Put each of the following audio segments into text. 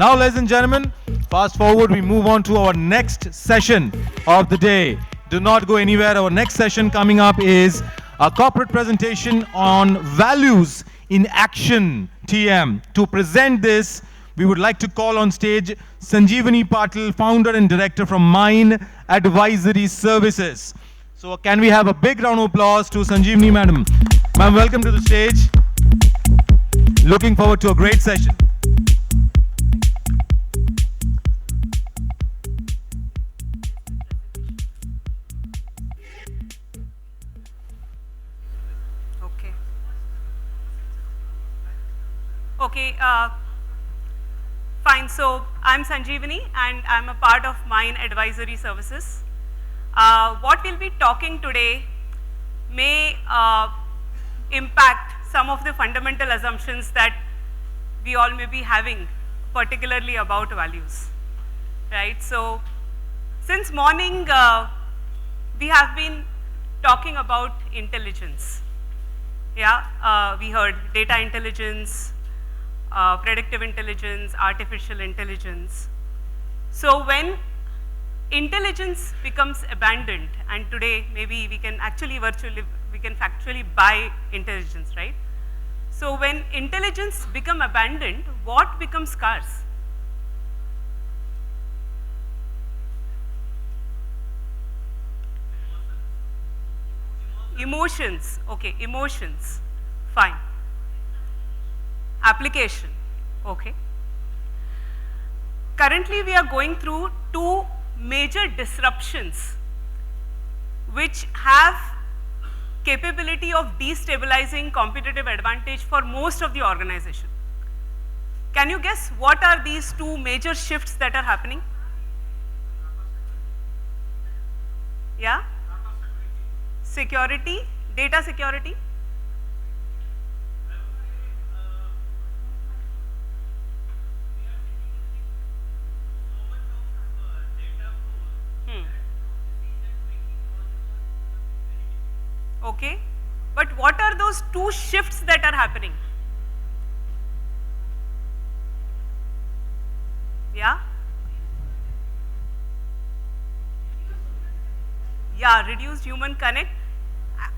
Now, ladies and gentlemen, fast forward, we move on to our next session of the day. Do not go anywhere. Our next session coming up is a corporate presentation on values in action, TM. To present this, we would like to call on stage Sanjivani Patil, founder and director from Mayin Advisory Services. So can we have a big round of applause to Sanjivani madam. Ma'am, welcome to the stage. Looking forward to a great session. Okay, fine. So I'm Sanjivani and I'm a part of Mayin Advisory Services. What we'll be talking today may impact some of the fundamental assumptions that we all may be having, particularly about values, right? So since morning, we have been talking about intelligence. Yeah, we heard data intelligence, predictive intelligence, artificial intelligence. So when intelligence becomes abandoned, and today maybe we can actually factually buy intelligence, right? So when intelligence becomes abandoned, what becomes scarce? Emotions, okay, emotions, fine. Application, okay. Currently, we are going through two major disruptions which have capability of destabilizing competitive advantage for most of the organization. Can you guess what are these two major shifts that are happening? Yeah? Security, data security. Okay, but what are those two shifts that are happening? Yeah? Yeah, reduced human connect.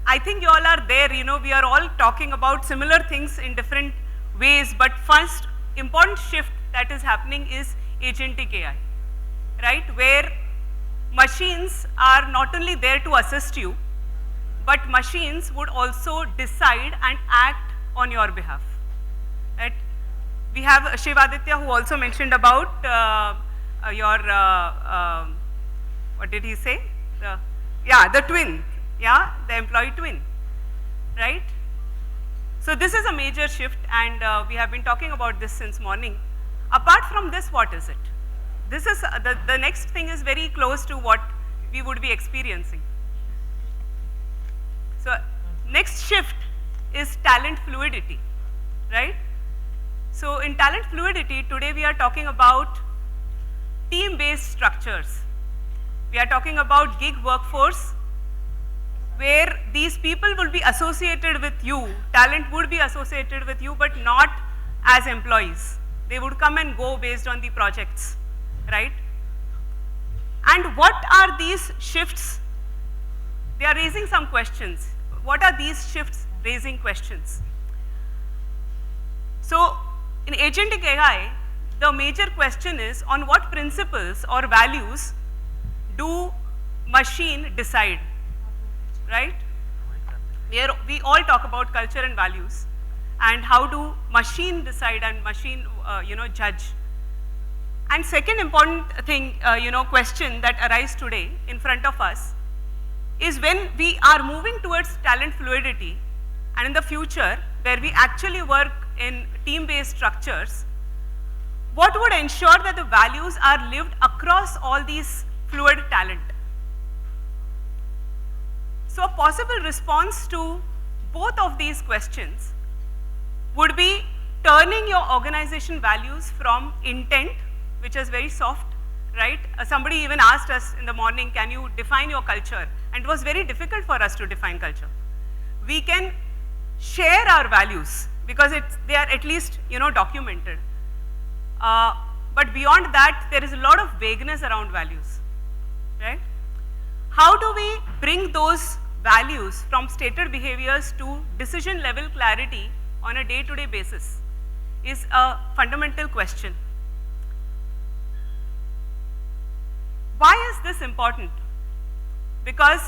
I think you all are there, you know, we are all talking about similar things in different ways, but first important shift that is happening is agentic AI, right? Where machines are not only there to assist you, but machines would also decide and act on your behalf, right? We have Shivaditya who also mentioned about what did he say? The twin, yeah, the employee twin, right? So this is a major shift and we have been talking about this since morning. Apart from this, what is it? This is, the next thing is very close to what we would be experiencing. So next shift is talent fluidity, right? So in talent fluidity, today we are talking about team-based structures. We are talking about gig workforce, where these people will be associated with you, talent would be associated with you, but not as employees. They would come and go based on the projects, right? And what are these shifts? They are raising some questions. What are these shifts raising questions? So in agentic AI, the major question is on what principles or values do machine decide, right? We all talk about culture and values and how do machine decide and machine judge. And second important thing, question that arises today in front of us is when we are moving towards talent fluidity and in the future where we actually work in team-based structures, what would ensure that the values are lived across all these fluid talent? So a possible response to both of these questions would be turning your organization values from intent, which is very soft, right? Somebody even asked us in the morning, can you define your culture? And it was very difficult for us to define culture. We can share our values because they are at least documented. but beyond that, there is a lot of vagueness around values, right? How do we bring those values from stated behaviors to decision level clarity on a day-to-day basis is a fundamental question. Why is this important? Because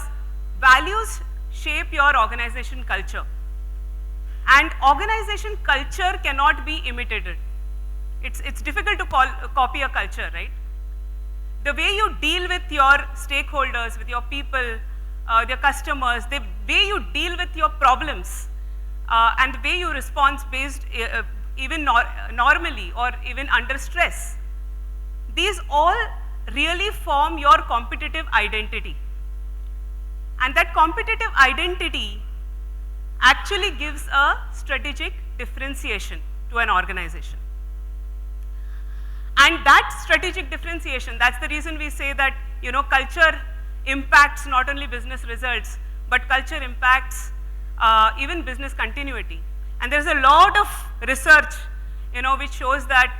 values shape your organization culture, and organization culture cannot be imitated. It's difficult to copy a culture, right? The way you deal with your stakeholders, with your people, your customers, the way you deal with your problems, and the way you respond based even normally or even under stress, these all really form your competitive identity. And that competitive identity actually gives a strategic differentiation to an organization. And that strategic differentiation, that's the reason we say that, you know, culture impacts not only business results, but culture impacts even business continuity. And there's a lot of research, you know, which shows that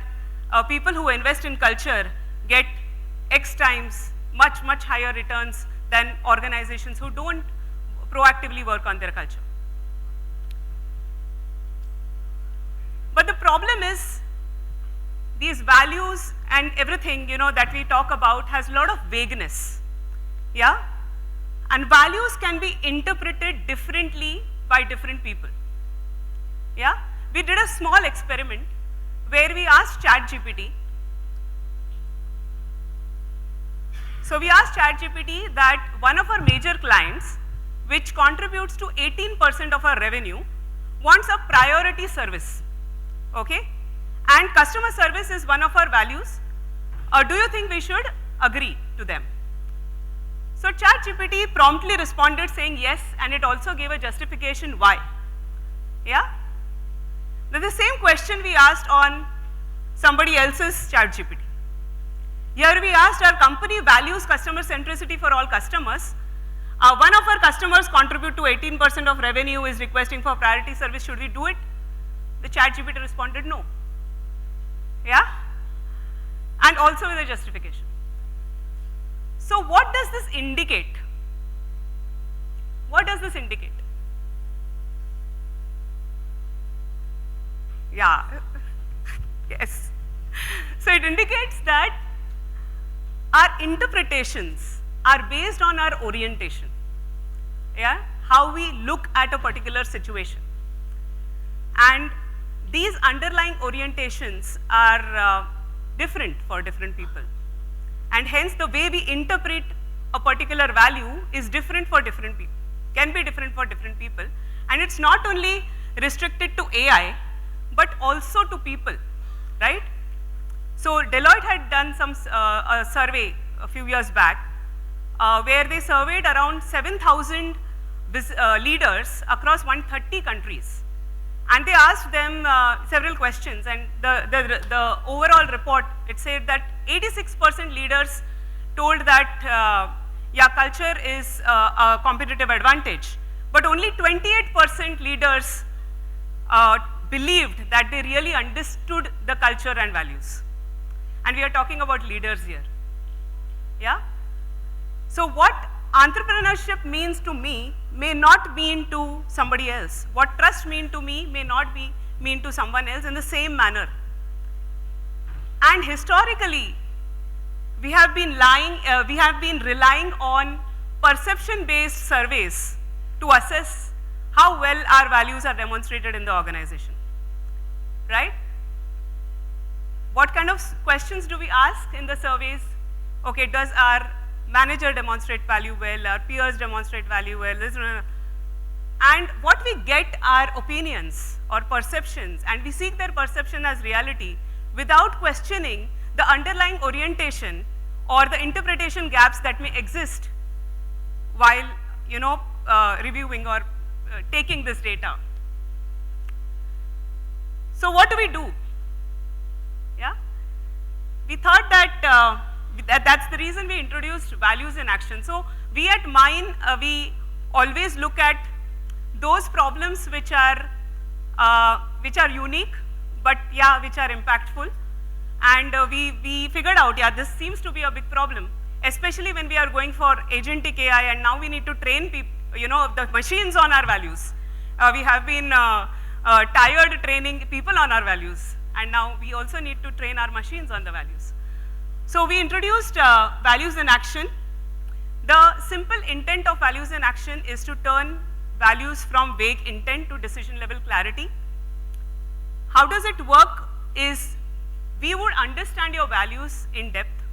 people who invest in culture get X times much higher returns than organizations who don't proactively work on their culture. But the problem is, these values and everything, you know, that we talk about has a lot of vagueness, yeah? And values can be interpreted differently by different people, yeah? We did a small experiment where we asked ChatGPT. So we asked ChatGPT that one of our major clients, which contributes to 18% of our revenue, wants a priority service, okay? And customer service is one of our values. Do you think we should agree to them? So ChatGPT promptly responded saying yes, and it also gave a justification why. Yeah? Then the same question we asked on somebody else's ChatGPT. Here we asked, our company values customer centricity for all customers. One of our customers contribute to 18% of revenue, is requesting for priority service, should we do it? The ChatGPT responded no. Yeah? And also with a justification. So what does this indicate? What does this indicate? Yeah, yes. So it indicates that our interpretations are based on our orientation, yeah? How we look at a particular situation. And these underlying orientations are different for different people. And hence the way we interpret a particular value is different for different people, can be different for different people. And it's not only restricted to AI, but also to people, right? So Deloitte had done some a survey a few years back where they surveyed around 7,000 leaders across 130 countries. And they asked them several questions, and the overall report, it said that 86% leaders told that, yeah, culture is a competitive advantage, but only 28% leaders believed that they really understood the culture and values. And we are talking about leaders here, yeah? So what entrepreneurship means to me may not mean to somebody else. What trust means to me may not mean to someone else in the same manner. And historically, we have been relying on perception-based surveys to assess how well our values are demonstrated in the organization, right? What kind of questions do we ask in the surveys? Okay, does our manager demonstrate value well, our peers demonstrate value well, and what we get are opinions or perceptions, and we seek their perception as reality without questioning the underlying orientation or the interpretation gaps that may exist while, you know, reviewing or taking this data. So what do we do? Yeah? We thought that that's the reason we introduced values in action. So we at Mayin, we always look at those problems which are unique, but yeah, which are impactful. And we figured out, yeah, this seems to be a big problem, especially when we are going for agentic AI, and now we need to train people, the machines on our values. We have been tired training people on our values, and now we also need to train our machines on the values. So we introduced values in action. The simple intent of values in action is to turn values from vague intent to decision level clarity. How does it work is, we would understand your values in depth,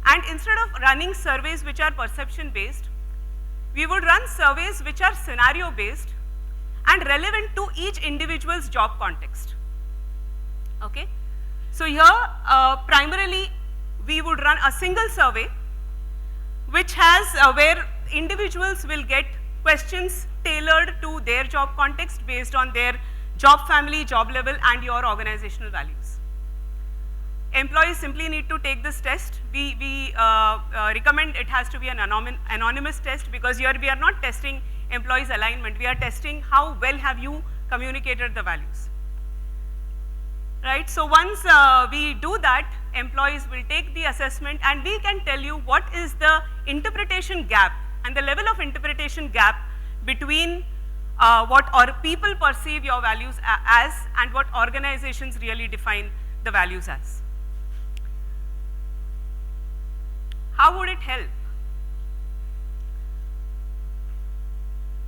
and instead of running surveys which are perception based, we would run surveys which are scenario based and relevant to each individual's job context. Okay? So here, primarily, we would run a single survey which has, where individuals will get questions tailored to their job context based on their job family, job level, and your organizational values. Employees simply need to take this test. We recommend it has to be an anonymous test, because here we are not testing employees' alignment. We are testing how well have you communicated the values. Right? So once we do that, employees will take the assessment, and we can tell you what is the interpretation gap and the level of interpretation gap between what people perceive your values as and what organizations really define the values as. How would it help?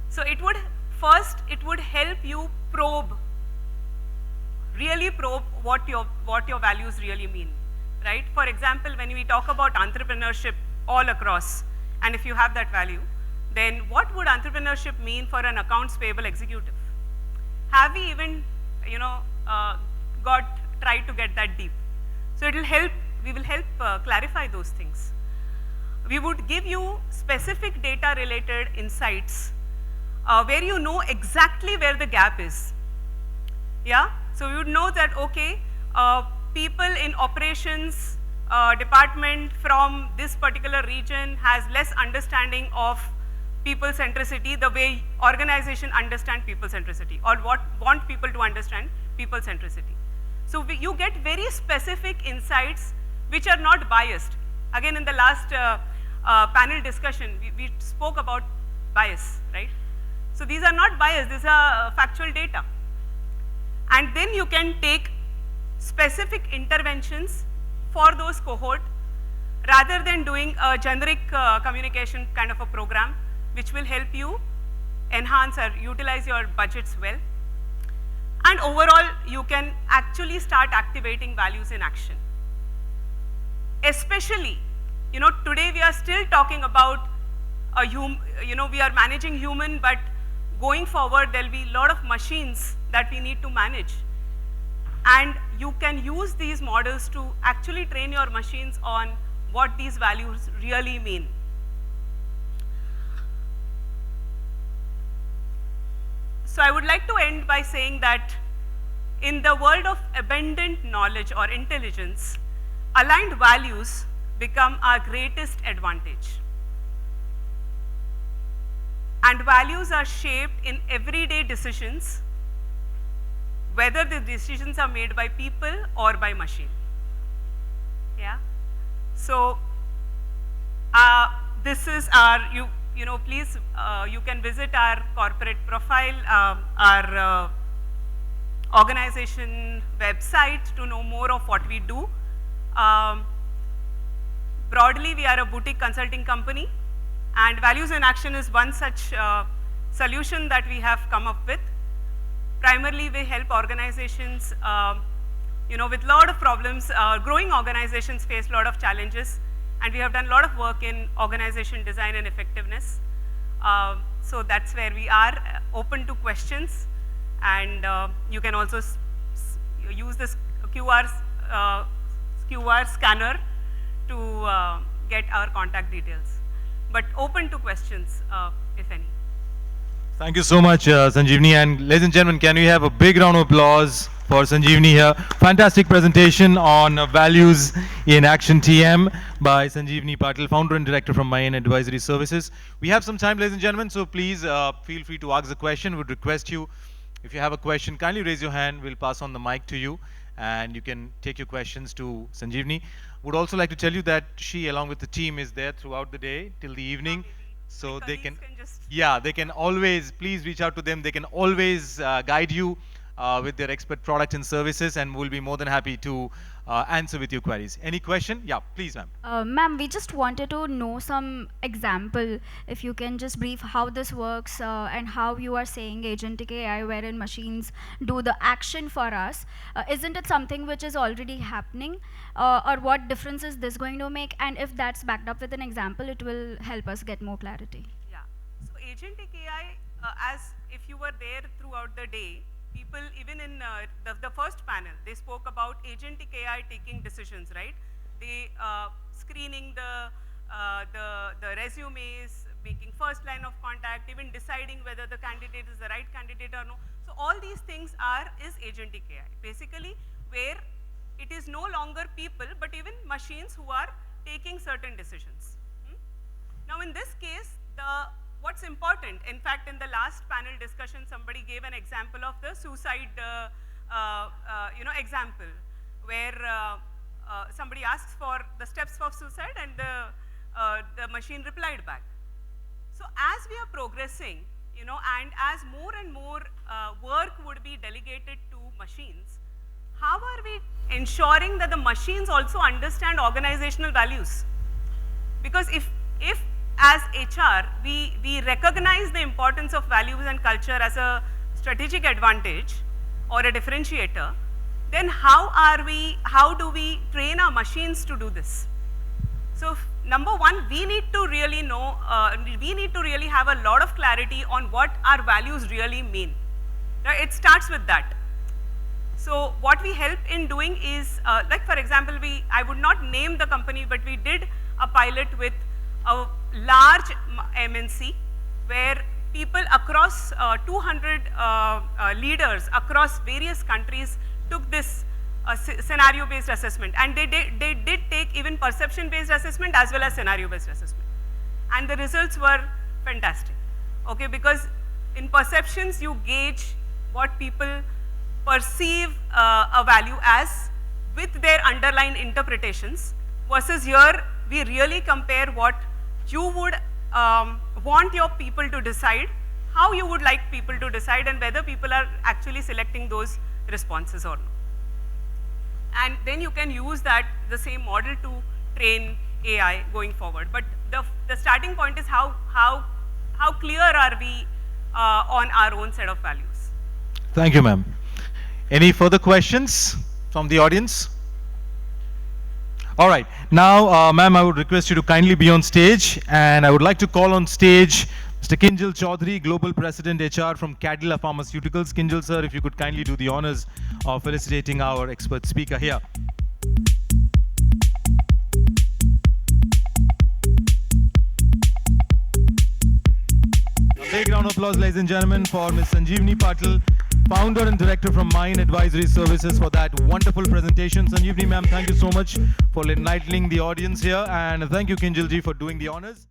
So it would help you really probe what your values really mean, right? For example, when we talk about entrepreneurship all across, and if you have that value, then what would entrepreneurship mean for an accounts payable executive? Have we even, tried to get that deep? So it will help. We will help clarify those things. We would give you specific data related insights where you know exactly where the gap is. Yeah? So we would know that, okay, people in operations department from this particular region has less understanding of people centricity the way organization understand people centricity, or want people to understand people centricity. So you get very specific insights which are not biased. Again, in the last panel discussion, we spoke about bias, right? So these are not biased, these are factual data. And then you can take specific interventions for those cohort rather than doing a generic communication kind of a program, which will help you enhance or utilize your budgets well. And overall, you can actually start activating values in action. Especially, today we are still talking about we are managing human, but going forward, there'll be a lot of machines that we need to manage. And you can use these models to actually train your machines on what these values really mean. So I would like to end by saying that in the world of abundant knowledge or intelligence, aligned values become our greatest advantage. And values are shaped in everyday decisions, whether the decisions are made by people or by machine. Yeah. So this is our, please, you can visit our corporate profile, our organization website to know more of what we do. Broadly, we are a boutique consulting company, and Values in Action is one such solution that we have come up with. Primarily, we help organizations, with a lot of problems. Growing organizations face a lot of challenges, and we have done a lot of work in organization design and effectiveness. So that's where we are, open to questions, and you can also use this QR scanner to get our contact details. But open to questions, if any. Thank you so much, Sanjivani. And ladies and gentlemen, can we have a big round of applause for Sanjivani here? Fantastic presentation on values in action TM by Sanjivani Patil, founder and director from Mayin Advisory Services. We have some time, ladies and gentlemen, so please feel free to ask the question. We'd request you, if you have a question, kindly raise your hand. We'll pass on the mic to you. and you can take your questions to Sanjivani. Would also like to tell you that she, along with the team, is there throughout the day till the evening. So they can, yeah, they can always, please reach out to them. They can always guide you with their expert product and services, and we'll be more than happy to answer with your queries. Any question? Yeah, please, ma'am. Ma'am, we just wanted to know some example, if you can just brief how this works and how you are saying agentic AI wherein machines do the action for us. Isn't it something which is already happening, or what difference is this going to make? And if that's backed up with an example, it will help us get more clarity. Yeah. So agentic AI, as if you were there throughout the day, people, even in the first panel, they spoke about agentic AI taking decisions, right? They screening the resumes, making first line of contact, even deciding whether the candidate is the right candidate or no. So all these things is agentic AI, basically where it is no longer people, but even machines who are taking certain decisions. Now in this case, what's important, in fact, in the last panel discussion, somebody gave an example of the suicide, example, where somebody asks for the steps of suicide, and the machine replied back. So as we are progressing, and as more and more work would be delegated to machines, how are we ensuring that the machines also understand organizational values? Because if as HR, we recognize the importance of values and culture as a strategic advantage or a differentiator, then how do we train our machines to do this? So number one, we need to really know, we need to really have a lot of clarity on what our values really mean. Right? It starts with that. So what we help in doing is, like for example, I would not name the company, but we did a pilot with a large MNC where people across 200 leaders across various countries took this scenario-based assessment, and they did take even perception-based assessment as well as scenario-based assessment, and the results were fantastic. Okay, because in perceptions you gauge what people perceive a value as with their underlying interpretations, versus here we really compare what you would want your people to decide, how you would like people to decide, and whether people are actually selecting those responses or not. And then you can use the same model to train AI going forward. But the starting point is how clear are we on our own set of values. Thank you, ma'am. Any further questions from the audience? All right. Now, ma'am, I would request you to kindly be on stage, and I would like to call on stage Mr. 𝐀𝐜𝐭𝐢𝐨𝐧, Global President HR from 𝐀𝐜𝐭𝐢𝐨𝐧 Pharmaceuticals. 𝐀𝐜𝐭𝐢𝐨𝐧, sir, if you could kindly do the honors of felicitating our expert speaker here. A big round of applause, ladies and gentlemen, for Ms. Sanjivani Patil, founder and director from Mayin Advisory Services, for that wonderful presentation. Sanjivani ma'am, thank you so much for enlightening the audience here, and thank you 𝐀𝐜𝐭𝐢𝐨𝐧 for doing the honors.